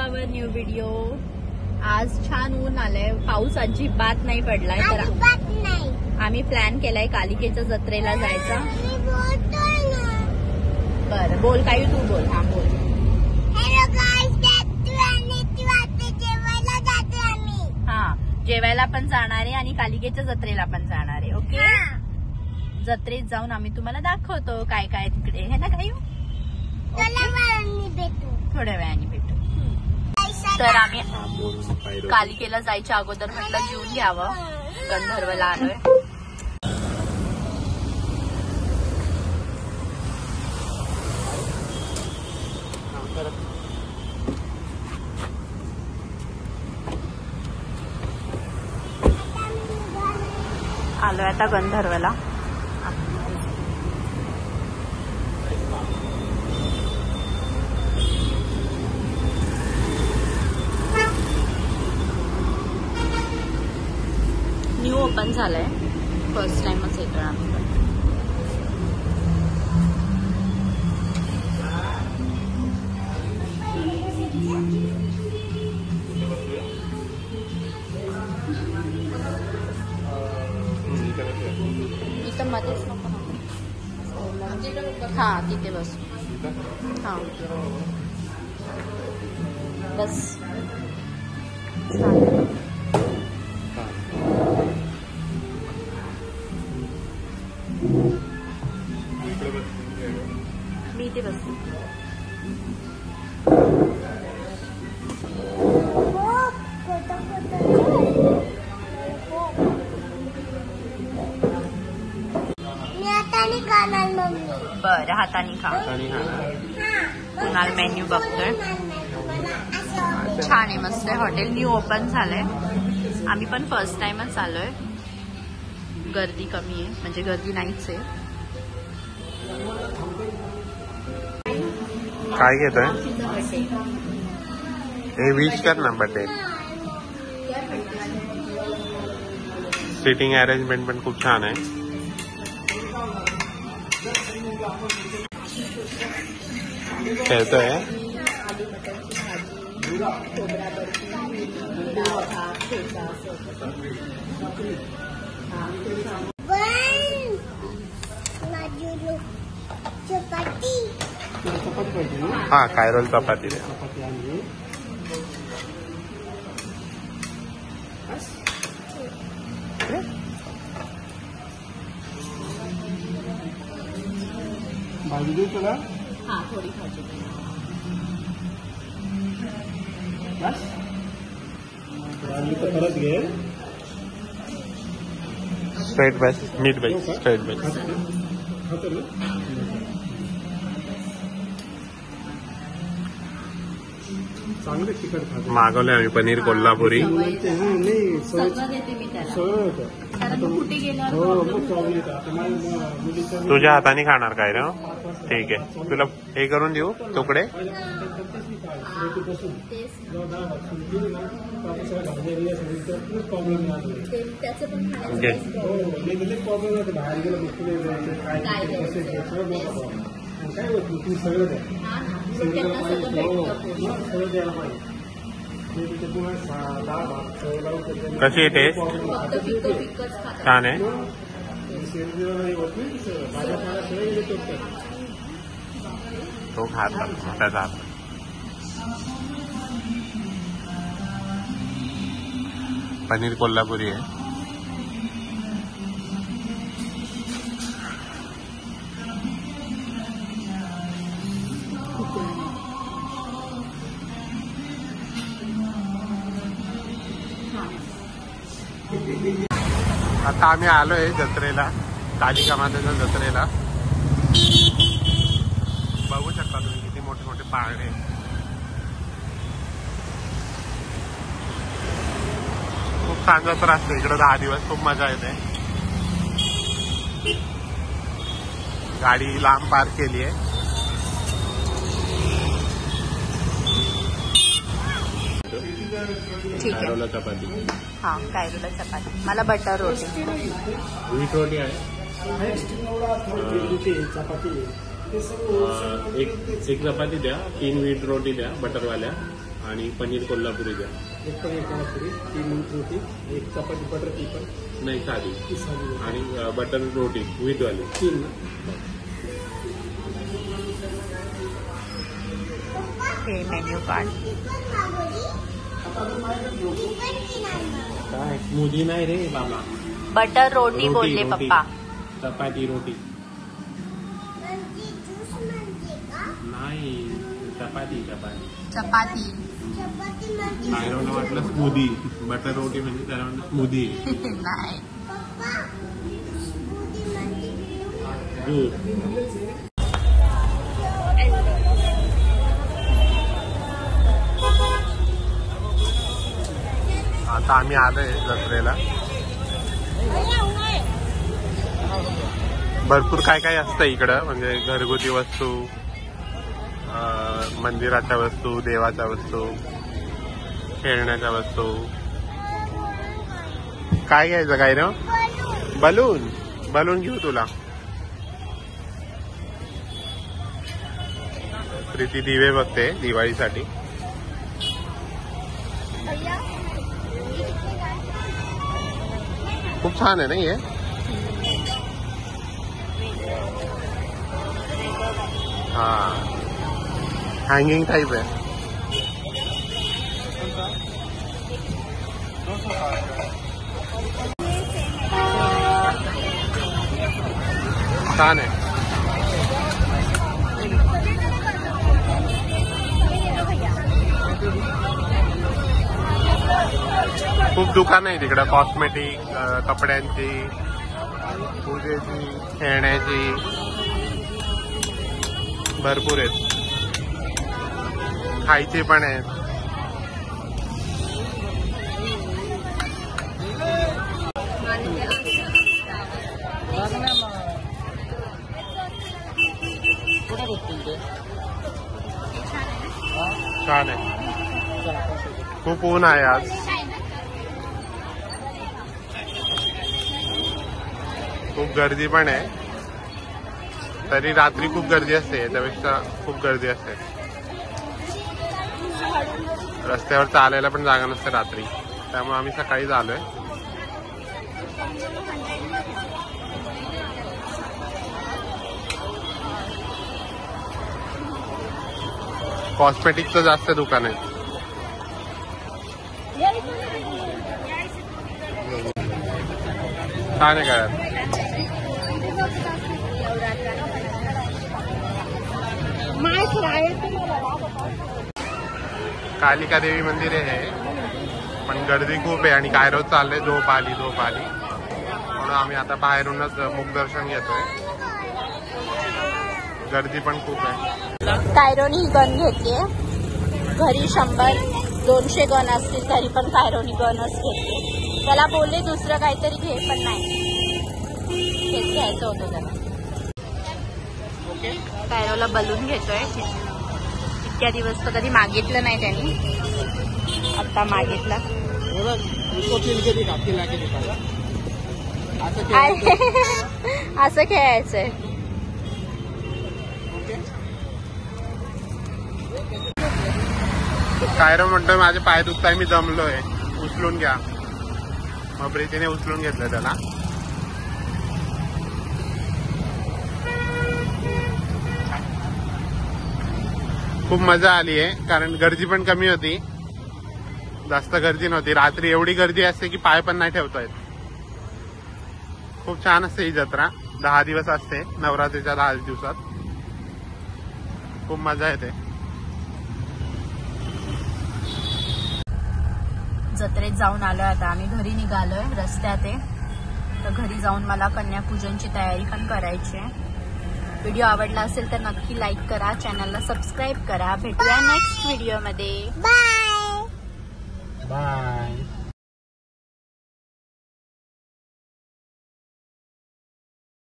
आवर new video. आज छान ऊन आलंय, पाऊस अजिबात नाही पडलाय, तर आम्ही प्लॅन केलाय कालिकेच्या जत्रेला जायचा. बरं बोल, काही तू बोल. हा बोल. हा, जेवायला पण जाणार आहे आणि कालिकेच्या जत्रेला पण जाणार आहे. ओके, जत्रेत जाऊन आम्ही तुम्हाला दाखवतो काय काय तिकडे है ना. काही थोड्या वेळाने भेटू. तर आम्ही कालिकेला जायच्या अगोदर म्हटलं जेवून घ्यावं, गंधर्वला आलोय. आलोय आता गंधर्वला. न्यू ओपन झालंय, फर्स्ट टाइमच येतोय आम्ही. इथं मध्येच नको ना. हा तिथे बस. हा बस. मी इथे बसते. बरं, हाताने खा. कुणाल मेन्यू बघतोय. छान आहे, मस्त आहे हॉटेल. न्यू ओपन झालंय, आम्ही पण फर्स्ट टाइमच आलोय. गर्दी कमी आहे, म्हणजे गर्दी नाहीच आहे. काय घेतोय? हे विश कर ना बर्थडे. सिटिंग अरेंजमेंट पण खूप छान आहे. खेळतोय. हा, काय रोल चपाती दे. भाजी देऊ तुला? हा, थोडी भाजी. परत घे. स्ट्रेट बस, नीट बस, स्ट्रेट बस. चांगले तिखट खाते. मागवले आम्ही पनीर कोल्हापुरी. तुझ्या हाताने खाणार काय रे? ठीक आहे, तुला हे करून देऊ तुकडे. कशी आहे टेस्ट? छान आहे. तो खाता त्याचा हात. पनीर कोल्हापुरी आहे. आता आम्ही आलोय जत्रेला, कालिका मातेच्या जत्रेला. बघू शकता तुम्ही किती मोठे मोठे पाळणे. खूप छान जत्रा असते इकडे. 10 दिवस खूप मजा येते. गाडी लांब पार्क केली आहे. ठीक आहे. कायरोला चपाती. हा, कायरोला चपाती. मला बटर रोटी. व्हीट रोटी आहे. एक चपाती द्या, 3 व्हीट रोटी द्या बटरवाल्या, आणि पनीर कोल्हापुरी द्या. एक पनीर कोल्हापुरी, 3 मिनिट रोटी, एक चपाती बटर पेपर, नाही साधी, ती साधी आणि बटर रोटी विथ वाली. 3 ना. हे मेन्यू कार्ड. काय स्मूदी नाही रे बाबा. बटर रोटी बोलले पप्पा. चपाती रोटी नाही, चपाती चपाती. चपाती. कायरोला वाटलं स्मूदी. बटर रोटी म्हणजे त्याला वाटलं स्मूदी. नाही. दूध. आता आम्ही आलोय जत्रेला. भरपूर काय काय असतं इकडं, म्हणजे घरगुती वस्तू, मंदिराच्या वस्तू, देवाच्या वस्तू, खेळण्याच्या वस्तू. काय घ्यायचं काय रे? बलून. बलून घेऊ तुला. प्रीती दिवे बघते दिवाळीसाठी. खूप छान आहे ना हे. हा, हँगिंग टाईप आहे. छान आहे. खूप दुकान आहे तिकडं, कॉस्मेटिक, कपड्यांची, पूजेची, खेळण्याची, भरपूर आहेत. खायचे पण आहेत. छान आहे. खूप ऊन आहे आज. खूप गर्दी पण आहे. तरी रात्री खूप गर्दी असते, त्यापेक्षा खूप गर्दी असते. रस्त्यावर चालायला पण जागा नसते रात्री, त्यामुळे आम्ही सकाळीच आलोय. कॉस्मेटिकचं जास्त दुकान आहे. छान आहे काय. कालिका देवी मंदिर आहे, पण गर्दी खूप आहे आणि कायरो चाललंय. झोप आली म्हणून आम्ही आता बाहेरूनच मुखदर्शन घेतोय. गर्दी पण खूप आहे. कायरोनी ही गन घेतलीये. घरी 100-200 गन असतील तरी पण कायरोनी गनच घेतली. त्याला बोलले दुसरं काहीतरी घे, पण नाही, हेच घ्यायचं होतं त्याला. कायरोला बलून घेतोय. इतक्या दिवस तर कधी मागितलं नाही त्यांनी, आता मागितला. असं खेळायचंय. कायरो म्हणतोय माझे पाय दुखताय, मी दमलोय, उचलून घ्या. मग प्रीतीने उचलून घेतलं त्याला. खूप मजा आली आहे, कारण गर्दी पण कमी होती, जास्त गर्दी नव्हती. रात्री एवढी गर्दी असते की पाय पण नाही ठेवता येत. खूप छान असते ही जत्रा. 10 दिवस असते, नवरात्रीच्या 10 दिवसात. खूप मजा येते. जत्रेत जाऊन आलोय. आता आम्ही घरी निघालोय. रस्त्यात आहे, तर घरी जाऊन मला कन्यापूजनची तयारी पण करायची आहे. व्हिडिओ आवडला असेल तर नक्की लाईक करा, चॅनलला सबस्क्राईब करा. भेटूया नेक्स्ट व्हिडिओमध्ये. बाय. बाय.